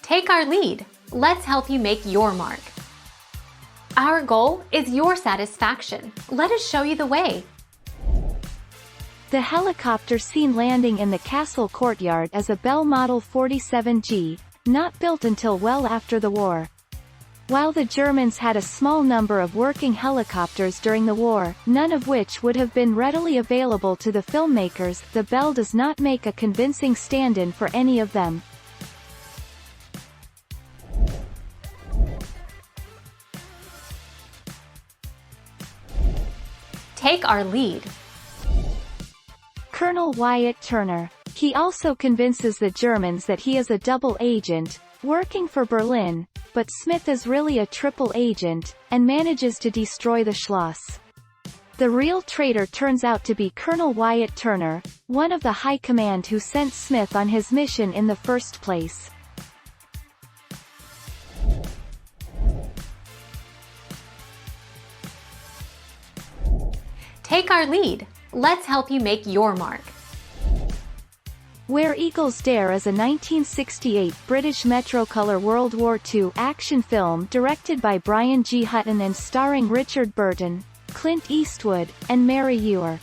Take our lead. Let's help you make your mark. Our goal is your satisfaction. Let us show you the way. The helicopter seen landing in the castle courtyard is a Bell Model 47G, not built until well after the war. While the Germans had a small number of working helicopters during the war, none of which would have been readily available to the filmmakers, the Bell does not make a convincing stand-in for any of them. Take our lead. Colonel Wyatt Turner. He also convinces the Germans that he is a double agent, working for Berlin, but Smith is really a triple agent, and manages to destroy the Schloss. The real traitor turns out to be Colonel Wyatt Turner, one of the high command who sent Smith on his mission in the first place. Take our lead. Let's help you make your mark. Where Eagles Dare is a 1968 British Metrocolor World War II action film directed by Brian G. Hutton and starring Richard Burton, Clint Eastwood, and Mary Ewer.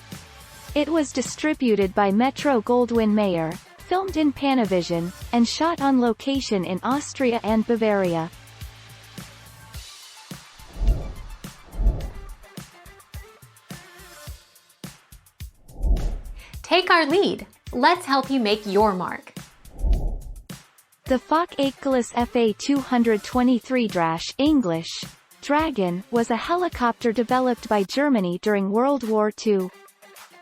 It was distributed by Metro-Goldwyn-Mayer, filmed in Panavision, and shot on location in Austria and Bavaria. Take our lead. Let's help you make your mark. The Fock-Achilles FA-223 English Dragon was a helicopter developed by Germany during World War II.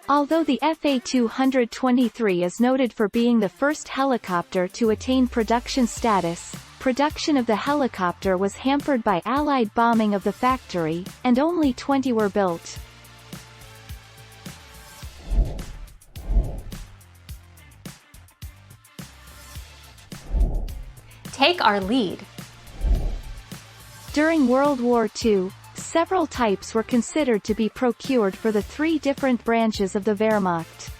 Although the FA-223 is noted for being the first helicopter to attain production status, production of the helicopter was hampered by Allied bombing of the factory, and only 20 were built. Take our lead. During World War II, several types were considered to be procured for the three different branches of the Wehrmacht.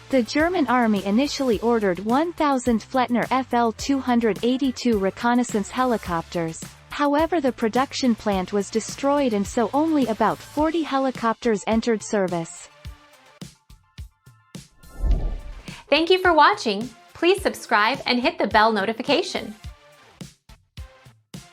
The German army initially ordered 1,000 Flettner FL-282 reconnaissance helicopters, however the production plant was destroyed and so only about 40 helicopters entered service. Thank you for watching. Please subscribe and hit the bell notification.